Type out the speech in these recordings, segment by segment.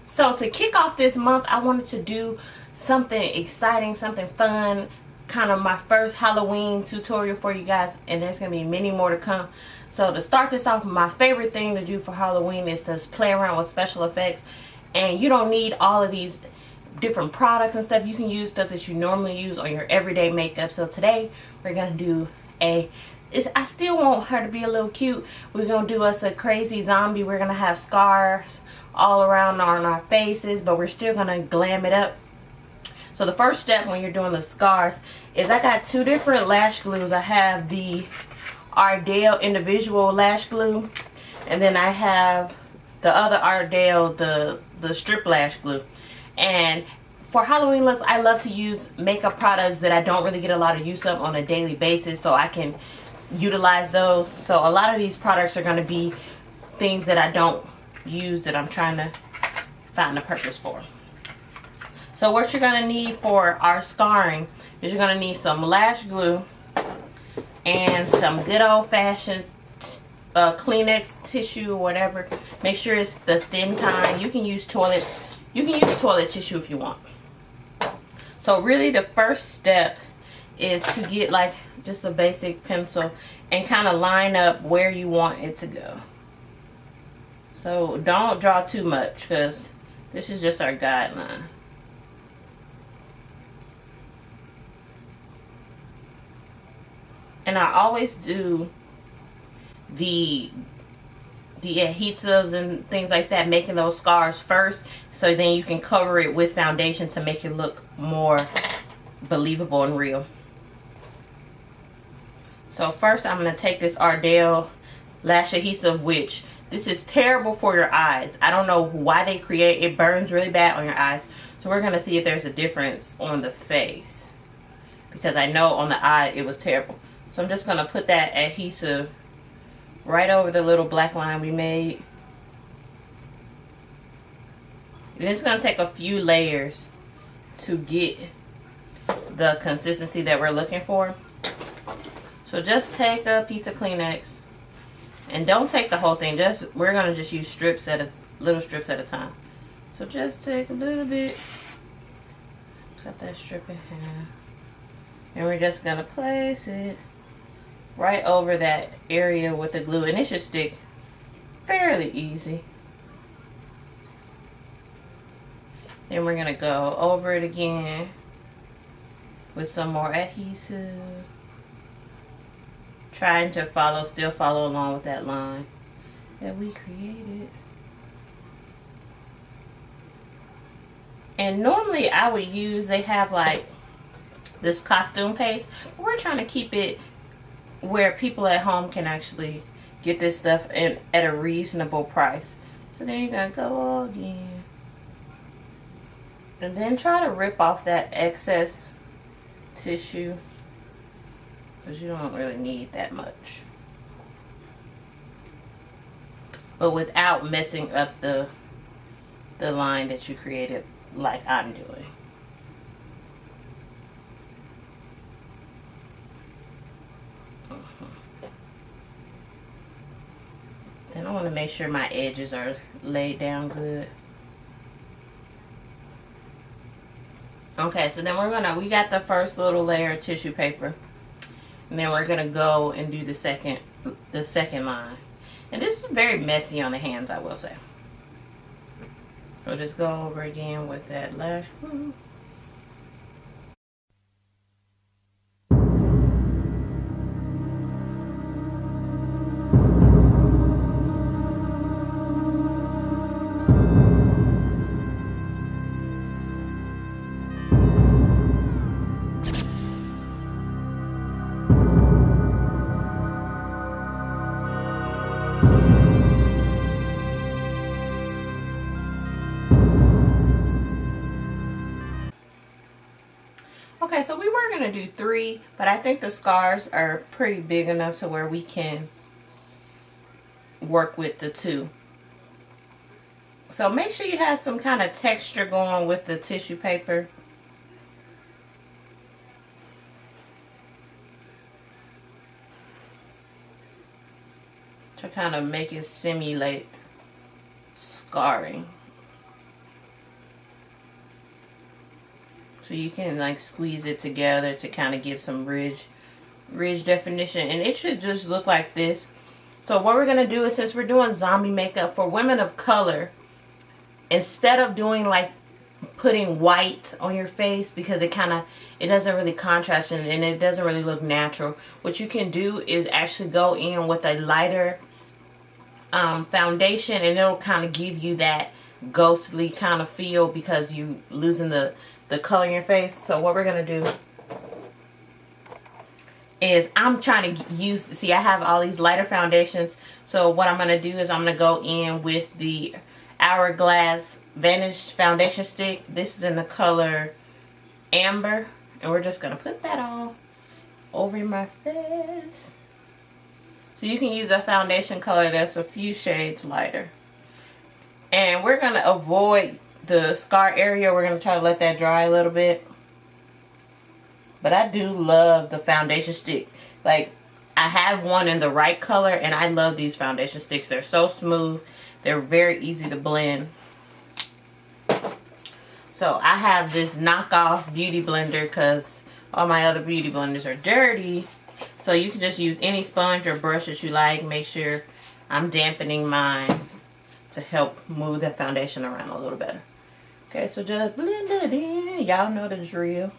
So to kick off this month, I wanted to do something exciting, something fun, kind of my first Halloween tutorial for you guys, and there's going to be many more to come. So to start this off, my favorite thing to do for Halloween is to play around with special effects. And you don't need all of these different products and stuff. You can use stuff that you normally use on your everyday makeup. So today we're going to do I still want her to be a little cute. We're going to do us a crazy zombie. We're going to have scars all around on our faces, but we're still going to glam it up. So the first step when you're doing the scars is I got two different lash glues. I have the Ardell Individual lash glue, and then I have the other Ardell, the strip lash glue. And for Halloween looks, I love to use makeup products that I don't really get a lot of use of on a daily basis, so I can utilize those. So a lot of these products are going to be things that I don't use that I'm trying to find a purpose for. So what you're going to need for our scarring is you're going to need some lash glue and some good old-fashioned Kleenex tissue or whatever. Make sure it's the thin kind. You can use toilet tissue if you want. So really the first step is to get like just a basic pencil and kind of line up where you want it to go. So don't draw too much because this is just our guideline. And I always do the adhesives and things like that, making those scars first, so then you can cover it with foundation to make it look more believable and real. So first I'm going to take this Ardell lash adhesive, which this is terrible for your eyes. I don't know why they create it. Burns really bad on your eyes. So we're going to see if there's a difference on the face, because I know on the eye it was terrible. So I'm just going to put that adhesive right over the little black line we made. And it's going to take a few layers to get the consistency that we're looking for. So just take a piece of Kleenex, and don't take the whole thing. We're going to just use little strips at a time. So just take a little bit, cut that strip in half, and we're just going to place it right over that area with the glue, and it should stick fairly easy. Then we're going to go over it again with some more adhesive, trying to still follow along with that line that we created. And normally I would use, they have like this costume paste, but we're trying to keep it where people at home can actually get this stuff at a reasonable price. So then you're going to go again. And then try to rip off that excess tissue, because you don't really need that much. But without messing up the line that you created like I'm doing. And I want to make sure my edges are laid down good. Okay, so then we got the first little layer of tissue paper. And then we're gonna go and do the second line. And this is very messy on the hands, I will say. So just go over again with that lash glue. Okay, so we were going to do 3, but I think the scars are pretty big enough to where we can work with the 2. So make sure you have some kind of texture going with the tissue paper. To kind of make it simulate scarring. So you can like squeeze it together to kind of give some ridge definition, and it should just look like this. So what we're gonna do is, since we're doing zombie makeup for women of color, instead of doing like putting white on your face, because it doesn't really contrast and it doesn't really look natural, what you can do is actually go in with a lighter foundation, and it'll kind of give you that ghostly kind of feel because you losing the color in your face. So what we're gonna do is, I'm trying to use, see, I have all these lighter foundations, so what I'm gonna do is I'm gonna go in with the Hourglass Vanish foundation stick. This is in the color Amber, and we're just gonna put that all over my face. So you can use a foundation color that's a few shades lighter. And we're gonna avoid the scar area. We're gonna try to let that dry a little bit. But I do love the foundation stick. Like, I have one in the right color, and I love these foundation sticks. They're so smooth. They're very easy to blend. So I have this knockoff beauty blender because all my other beauty blenders are dirty. So you can just use any sponge or brush that you like. Make sure I'm dampening mine to help move that foundation around a little better. Okay, so just blend it in. Y'all know the drill.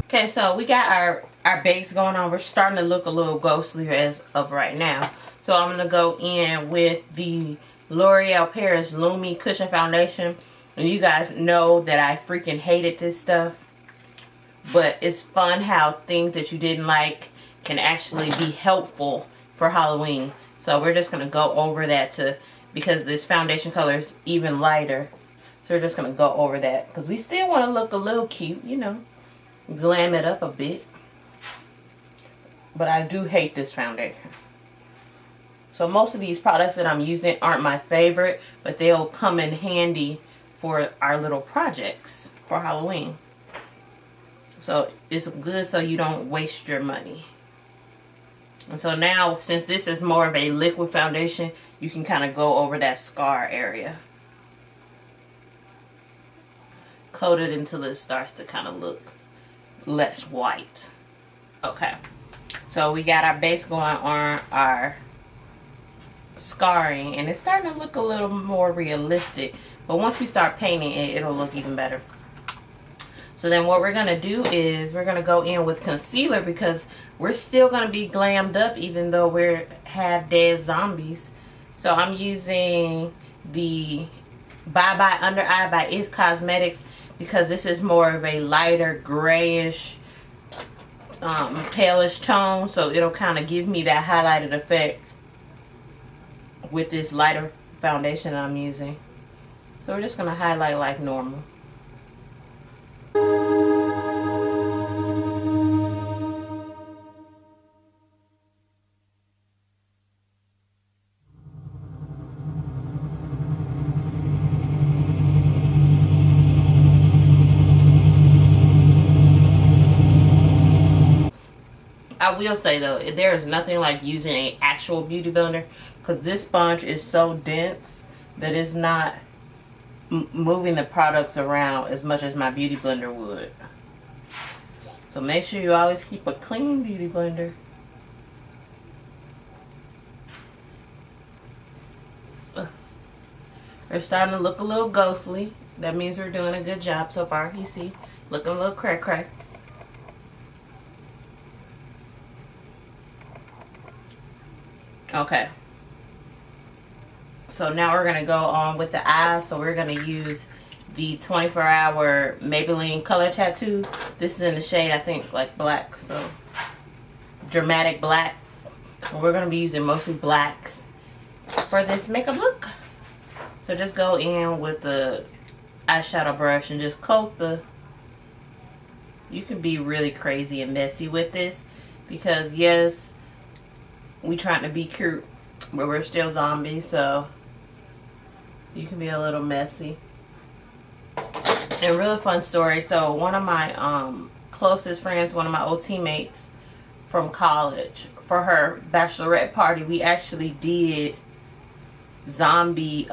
Okay, so we got our base going on. We're starting to look a little ghostly as of right now. So I'm going to go in with the L'Oreal Paris Lumi Cushion Foundation. And you guys know that I freaking hated this stuff. But it's fun how things that you didn't like can actually be helpful for Halloween. So we're just going to go over that because this foundation color is even lighter. So we're just going to go over that because we still want to look a little cute, you know. Glam it up a bit. But I do hate this foundation. So most of these products that I'm using aren't my favorite, but they'll come in handy for our little projects for Halloween. So it's good so you don't waste your money. And so now, since this is more of a liquid foundation, you can kind of go over that scar area. Coat it until it starts to kind of look less white. Okay, so we got our base going on our scarring, and it's starting to look a little more realistic, but once we start painting it, it'll look even better. So then what we're gonna do is we're gonna go in with concealer because we're still gonna be glammed up even though we're half dead zombies. So I'm using the Bye Bye Under Eye by It Cosmetics because this is more of a lighter grayish palish tone, so it'll kind of give me that highlighted effect with this lighter foundation I'm using. So we're just going to highlight like normal. I will say though, there is nothing like using an actual beauty blender because this sponge is so dense that it's not moving the products around as much as my beauty blender would. So make sure you always keep a clean beauty blender. We're starting to look a little ghostly. That means we're doing a good job so far. You see, looking a little crack. Okay, so now we're going to go on with the eyes. So we're going to use the 24-hour Maybelline Color Tattoo. This is in the shade, I think, like black, so dramatic black. And we're going to be using mostly blacks for this makeup look. So just go in with the eyeshadow brush and just coat the... You can be really crazy and messy with this because yes, we trying to be cute, but we're still zombies, so you can be a little messy. And really fun story. So one of my closest friends, one of my old teammates from college, for her bachelorette party, we actually did zombie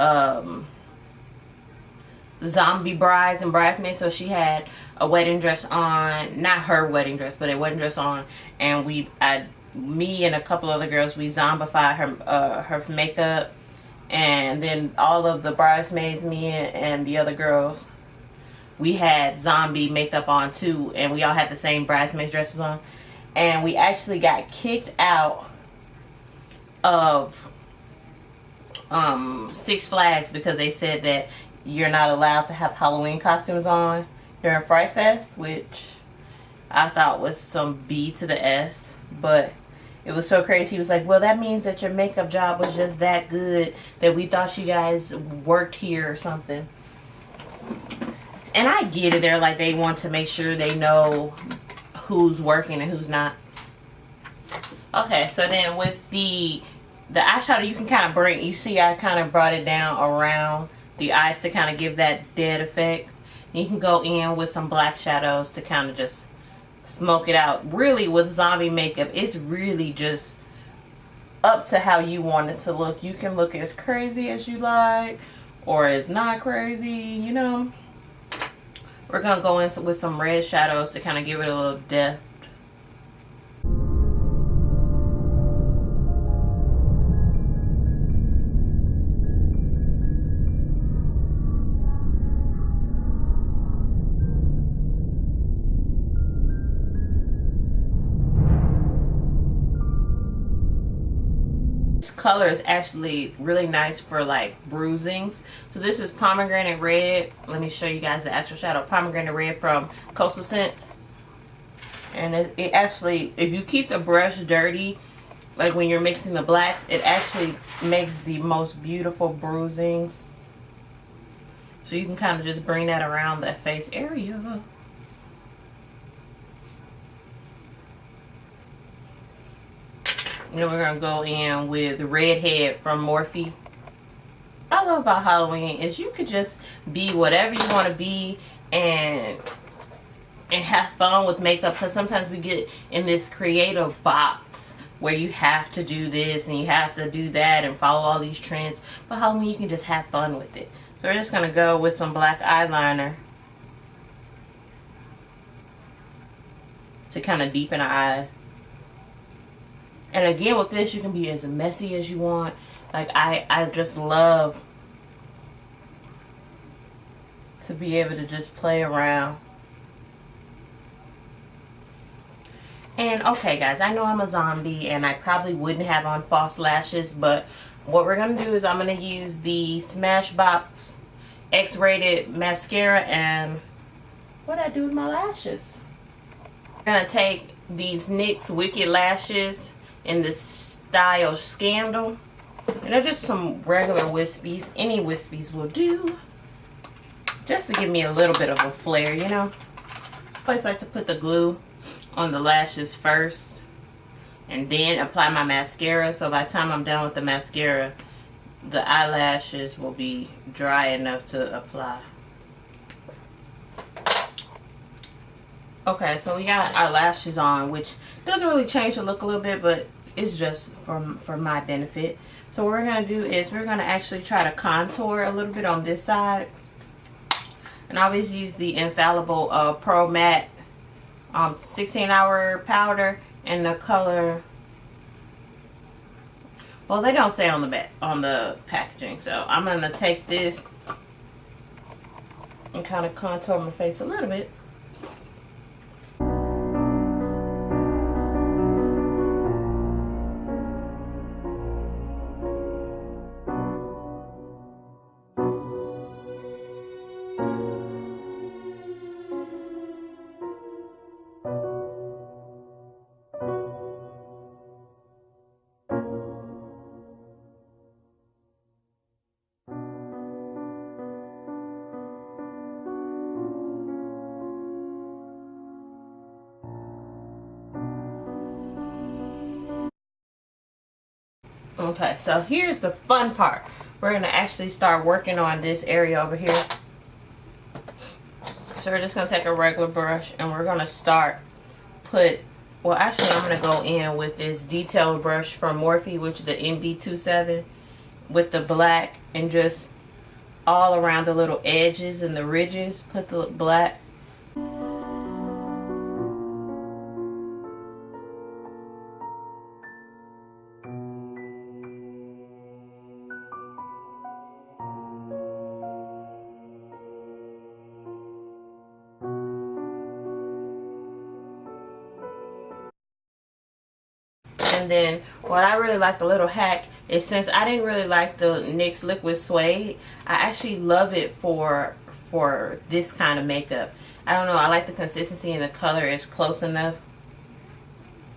brides and bridesmaids. So she had a wedding dress on, not her wedding dress, but a wedding dress on, and me and a couple other girls, we zombified her makeup, and then all of the bridesmaids, me and the other girls, we had zombie makeup on too, and we all had the same bridesmaids dresses on. And we actually got kicked out of Six Flags because they said that you're not allowed to have Halloween costumes on during Fright Fest, which I thought was some B to the S. But it was so crazy. He was like, well, that means that your makeup job was just that good that we thought you guys worked here or something. And I get it. They're like, they want to make sure they know who's working and who's not. Okay, so then with the eyeshadow, you can kind of bring, you see I kind of brought it down around the eyes to kind of give that dead effect. You can go in with some black shadows to kind of just smoke it out. Really, with zombie makeup, it's really just up to how you want it to look. You can look as crazy as you like, or as not crazy, you know. We're going to go in with some red shadows to kind of give it a little depth. This color is actually really nice for like bruisings. So this is Pomegranate Red. Let me show you guys the actual shadow. Pomegranate Red from Coastal Scents. And it actually, if you keep the brush dirty, like when you're mixing the blacks, it actually makes the most beautiful bruisings. So you can kind of just bring that around that face area. And then we're going to go in with Redhead from Morphe. What I love about Halloween is you could just be whatever you want to be and have fun with makeup, because sometimes we get in this creative box where you have to do this and you have to do that and follow all these trends. But Halloween, you can just have fun with it. So we're just going to go with some black eyeliner to kind of deepen the eye. And again, with this, you can be as messy as you want. Like, I just love to be able to just play around. And okay, guys, I know I'm a zombie and I probably wouldn't have on false lashes, but what we're going to do is I'm going to use the Smashbox X-rated mascara. And what I do with my lashes? I'm going to take these NYX Wicked Lashes in this style Scandal, and they're just some regular wispies. Any wispies will do, just to give me a little bit of a flare, you know. I always like to put the glue on the lashes first and then apply my mascara, so by the time I'm done with the mascara, the eyelashes will be dry enough to apply. Okay, so we got our lashes on, which doesn't really change the look a little bit, but it's just for my benefit. So what we're going to do is we're going to actually try to contour a little bit on this side. And I always use the Infallible Pro Matte 16-hour powder in the color, well, they don't say on the back, on the packaging. So I'm going to take this and kind of contour my face a little bit. Okay, so here's the fun part. We're going to actually start working on this area over here. So we're just going to take a regular brush and we're going to start well, actually I'm going to go in with this detailed brush from Morphe, which is the NB27, with the black, and just all around the little edges and the ridges, put the black. And then what I really like, a little hack, is since I didn't really like the NYX Liquid Suede, I actually love it for this kind of makeup. I don't know, I like the consistency and the color is close enough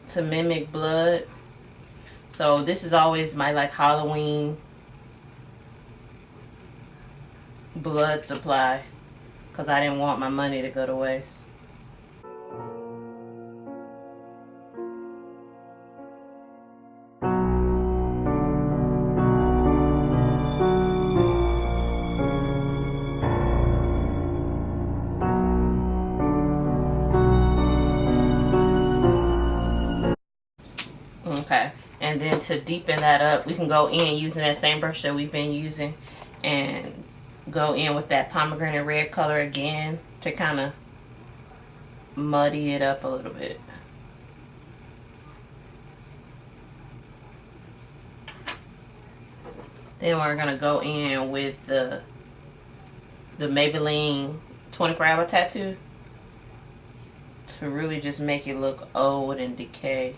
to mimic blood. So this is always my like Halloween blood supply, because I didn't want my money to go to waste. Okay, and then to deepen that up, we can go in using that same brush that we've been using and go in with that pomegranate red color again to kind of muddy it up a little bit. Then we're going to go in with the Maybelline 24-hour tattoo to really just make it look old and decay.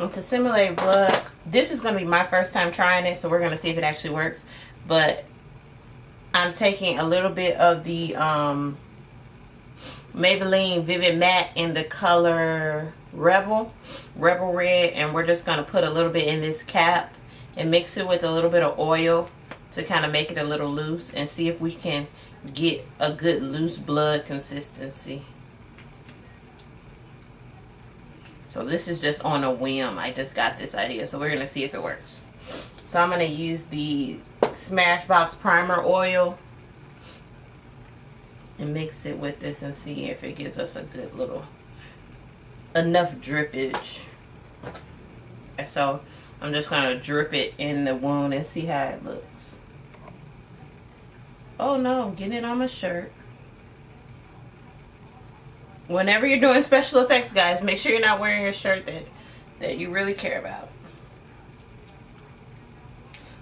And to simulate blood, this is going to be my first time trying it, so we're going to see if it actually works. But I'm taking a little bit of the Maybelline Vivid Matte in the color Rebel Red, and we're just going to put a little bit in this cap and mix it with a little bit of oil to kind of make it a little loose, and see if we can get a good loose blood consistency. So this is just on a whim. I just got this idea, so we're going to see if it works. So I'm going to use the Smashbox Primer Oil and mix it with this and see if it gives us a good little, enough drippage. And so I'm just going to drip it in the wound and see how it looks. Oh no, I'm getting it on my shirt. Whenever you're doing special effects, guys, make sure you're not wearing a shirt that you really care about.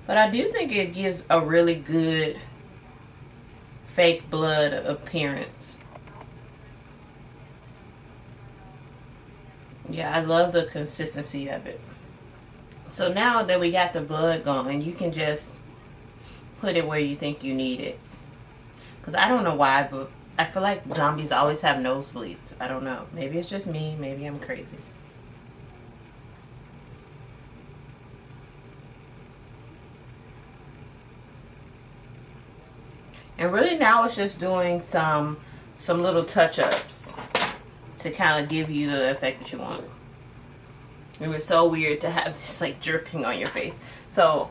But I do think it gives a really good fake blood appearance. Yeah, I love the consistency of it. So now that we got the blood going, you can just put it where you think you need it. Because I don't know why, but I feel like zombies always have nosebleeds. I don't know. Maybe it's just me. Maybe I'm crazy. And really now it's just doing some little touch-ups to kind of give you the effect that you want. It was so weird to have this like dripping on your face. So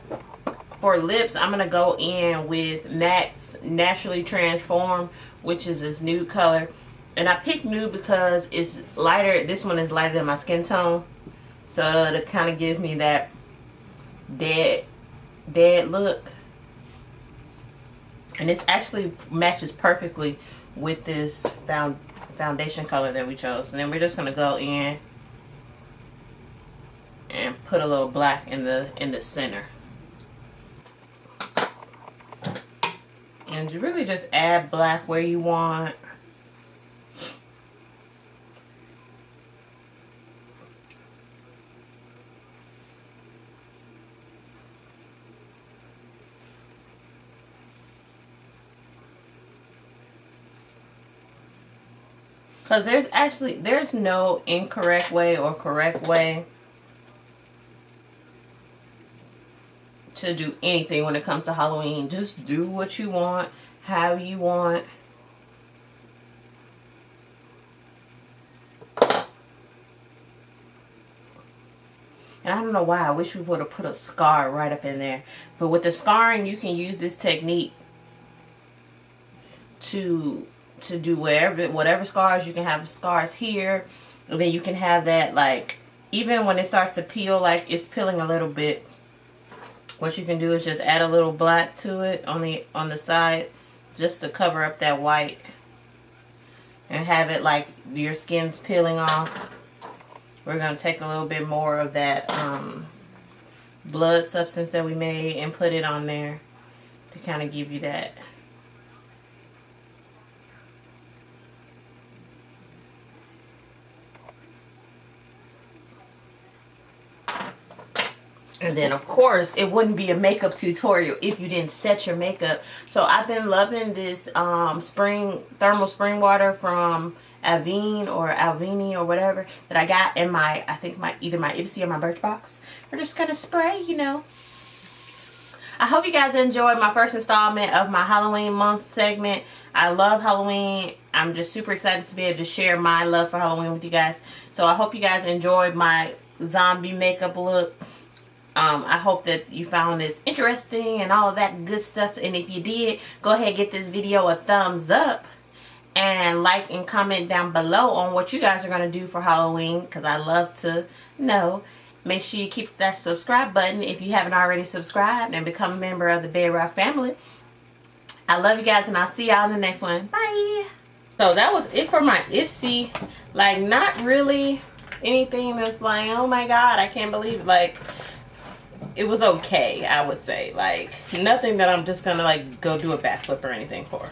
for lips, I'm going to go in with MAC's Naturally Transform, which is this nude color. And I picked nude because it's lighter. This one is lighter than my skin tone. So to kind of give me that dead look. And this actually matches perfectly with this foundation color that we chose. And then we're just going to go in and put a little black in the center. And you really just add black where you want. Because there's no incorrect way or correct way to do anything when it comes to Halloween. Just do what you want, how you want. And I don't know why, I wish we would have put a scar right up in there. But with the scarring, you can use this technique to do whatever scars. You can have scars here, and then you can have that, like, even when it starts to peel, like it's peeling a little bit, what you can do is just add a little black to it on the side, just to cover up that white, and have it like your skin's peeling off. We're going to take a little bit more of that blood substance that we made and put it on there to kind of give you that. And then, of course, it wouldn't be a makeup tutorial if you didn't set your makeup. So I've been loving this thermal spring water from Avene or Alvini or whatever that I got in my, I think either my Ipsy or my Birchbox. We're just gonna spray, you know. I hope you guys enjoyed my first installment of my Halloween month segment. I love Halloween. I'm just super excited to be able to share my love for Halloween with you guys. So I hope you guys enjoyed my zombie makeup look. I hope that you found this interesting and all of that good stuff. And if you did, go ahead and give this video a thumbs up. And like and comment down below on what you guys are going to do for Halloween, because I love to know. Make sure you keep that subscribe button if you haven't already subscribed, and become a member of the Bedrock family. I love you guys, and I'll see y'all in the next one. Bye. So that was it for my Ipsy. Like, not really anything that's like, oh my god, I can't believe it. Like, it was okay, I would say. Like, nothing that I'm just gonna like go do a backflip or anything for.